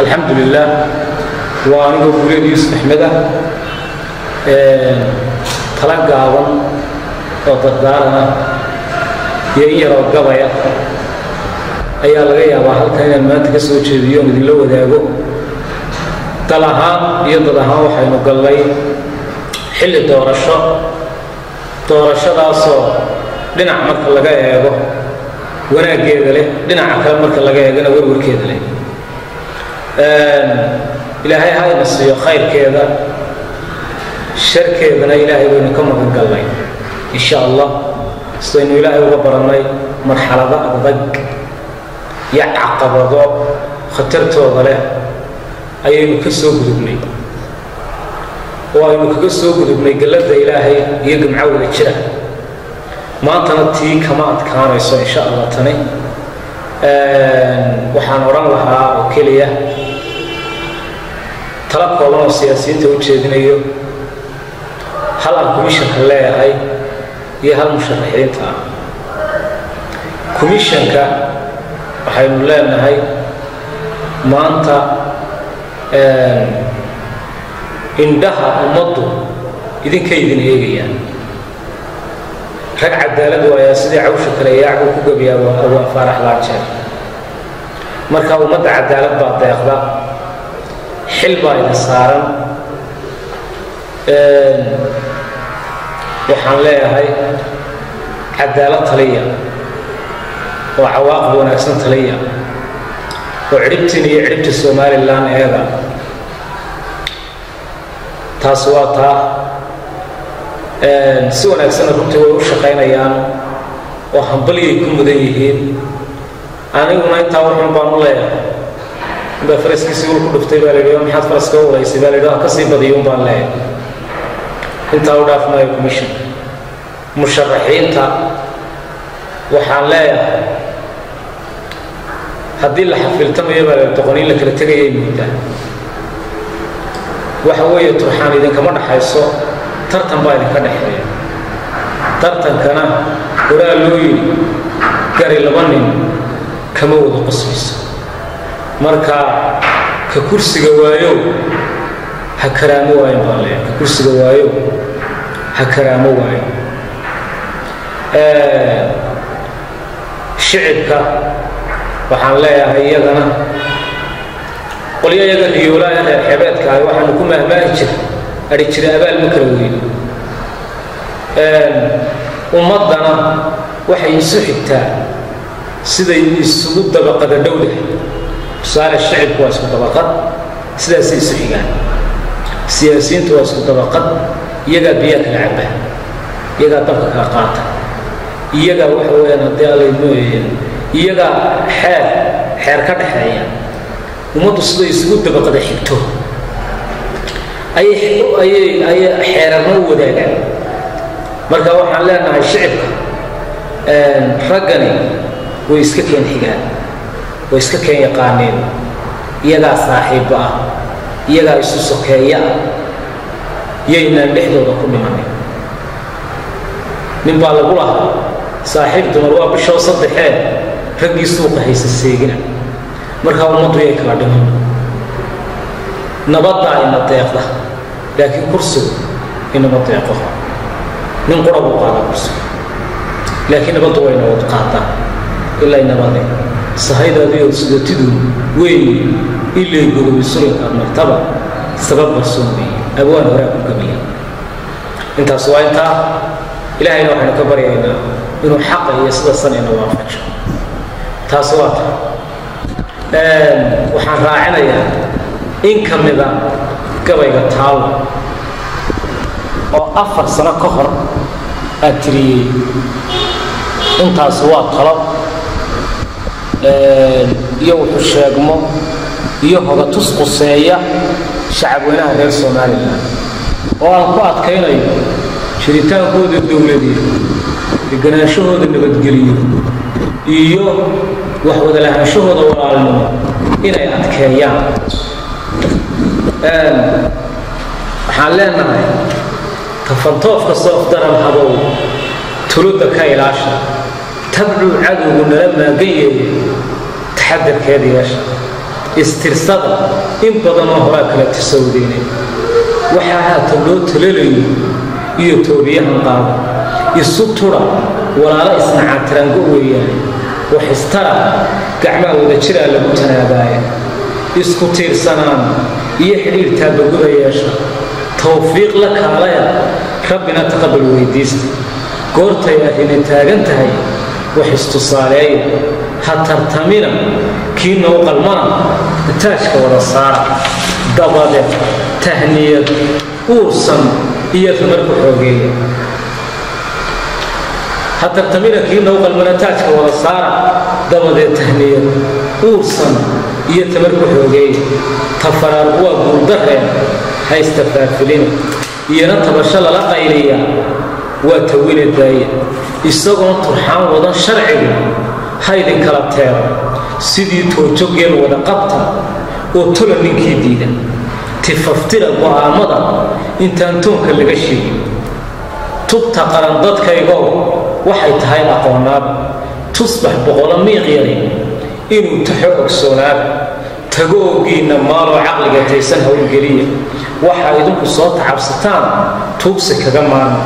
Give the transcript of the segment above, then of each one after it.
الحمد لله وأنا أقول يوسف أحمد تلقى عظم وتدارنا يأير القضايا أي الغية وحل كان ما تكسر شيئا من اللو ذاقو طلعها يضرها وحين قال لي حل دور الشر صار لنا عمرك الله جاي يا أبو وانا جيد له لنا عمرك الله جاي أنا ورور كيد له إلهي هاي بس خير كذا شر كذا إلهي وينكم من قال لي إن شاء الله استنوا إلهي وبرناي مرحلة ضج يعقب ضوء خطرته ضله أي مكسو قدبني وأي مكسو قدبني قلت إلهي يجمع عود الشرع ما تنتي كما كان يسوع إن شاء الله تني وحنوران لها وكلية تلقى الله السياسيين توجهين أيوه هل الكوميشن هلا هاي هي هالمشرحين تا كوميشن كا وحين لنا هاي ما أنت عندها المضو إذن كيدن هيجيا رجع الدالد ويا سيدي عوشة كلياع وكوجبيا أبو فرح لارشة مركب ومدع الدالد بعد ياخذ حلبة إذا صار وحنلاقي هاي عدالة طلية وعواقب وناكسن طلية وعربتني عربت الصومالي اللان هذا تاسواتا سوى ناكسن ربطي وشقين أيام وحنبلي يكون مدينيين أنا هنا يتاور من بان الله بفرس كسيول كل فتي باليوم حد فرس كولا يسيبالي ده كسي بديوم بان الله انت وداف ما يكمشن مشرحين تا وحنلاقي هدي اللي حفلتم يبقى التقنين لك اللي تجي يميته وحوي تروحان إذا كمان حيصو ترتم بايد كده حيا ترتم كنا ولا لوي كاري لبنان كمود قصيص مركا ككرسي جوايو هكرامو وايم بالله ككرسي جوايو هكرامو وايم شعبك waxaan leeyahay iyadana qoliyaha diyoolada xeebadka ay waxaan ku mahmaan jiray abaal ma kala weyn ummadana waxay isu xigtaa sida isugu dabaqada dawlad saar shacabku waa isku dabaqad sidaas isu xigaan siyaasiyiintu waa isku dabaqad iyaga biyaha kala cabba iyaga dabka ka qaata iyaga waxa weeyaan hadii ay leeyihiin iyaga xeer ka dhaxeeya umadu sida isugu dabaqada xigto ay xeerarno wadaagaan marka waxaan leenahay shacabka ragani way iska keen xigaan way iska keen yaqaaneen iyaga saaxiib ah iyaga isu sokeeya yeyna dhexdooda ku dhimanay nin baa lagu lahaa saaxiib dumar waa bisho saddexeed ragii suuqa haysa seegina marka umadu ay kala dhiman nabadda ay nadeeqda laakiin kursigu inama deeqo nin qurab u qaada kursigu laakiin nabaddu way nabad qaataa ilaa nabadda sahaydaadiyo sidatidu weyn ilaa go'doon suranka martaba sabab barsoomay abwaan hore ku gabiya intaas waa inta ilaahayna waxaan ka baryaynaa inuu xaq iyo sida sanayna waafajo taas waa waxaan raacinayaa in kamida gabayga taalo oo 4 sano ka hor atriyay intaas waa talo iyo wuxuu sheegmo iyo hoga tusquseeya shacabweynaha reer Soomaaliland oo aan ku adkaynayo shiritaankooda dawladeed deganaanshohooda nabadgeliyo iyo wax wada lahaanshahooda walaalnimo inay adkeeyaan waxaan leenahay tafantoofka soo daran habow tulada ka ilaasha tabcu cadowgu nala maagan yahay taxadarkeeda yeesha istirsada in badanoo horaa kala tisowdeene waxaa haatan loo talalayo iyo toobiyahan qaada isu tudha walaalo isnacaatiraango weeyaan wax istara gacmaha wada jiraa lagu tanaadaaya isku tiirsanaan iyo xidhiir taabaguda yeesha tawfiiq la kaalaya rabbina taqabbal weydiista goortay arrini taagan tahay wax istusaaleeya ha tartamina kiina u qalmana taajka wada saara dabadeed tahniyad uursan iyo tamar ku xoogeeya ha tartamina kiina u qalmana taajka wada saara dabadeed tahniyad uursan iyo tamar ku xoogeeya tafaraar waa guuldarreen ha istafaafilina iyana tabasho lala qayliya waa tawina daaya isagoon turxaan wadan sharcigu ha idin kala teero sidii toojogeen wada qabta oo tola ninkii diida tifaftira go'aamada intaan toonka laga sheegin tubta qaran dadkaygow waxay tahay aqoonaaba tusbax boqolo miiqyari inuu taxo ogsoonaaba tago ogiinna maaloo caqliga taysan howlgeliya waxaa idinku soo tacabsataan tuugsi kaga maarma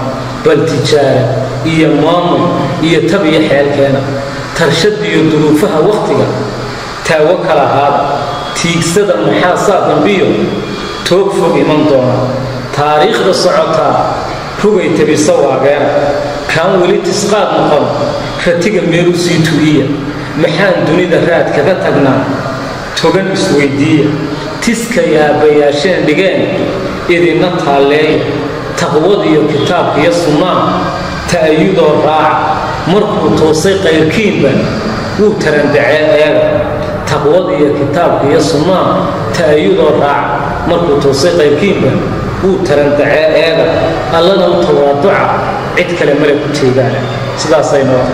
bal tijaara iyo maamul iyo tab iyo xeelkeena tarshadiyo duruufaha wakhtiga taawo kala ahaada tiigsada maxaasaa dambiyo toog fog iman doona taariikhda socotaa rugay tabisa waageena kaan weli tisqaad noqon ratiga meelu sii tugiya maxaan dunida raad kaga tagnaa togan isweydiiya tiska yaabayaasheen dhigeen idinna taalleeya taqwad iyo kitaabka iyo sunnaa ta'ayudoo raaca markuu toosay qayrkiinba wuu tarandacee eega taqwad iyo kitaabka iyo sunnaa ta'ayudoo raaca markuu toosay qayrkiinba wuu tarandacee eega allana u tawaaduca cid kale male ku jeedaana sidaasay noo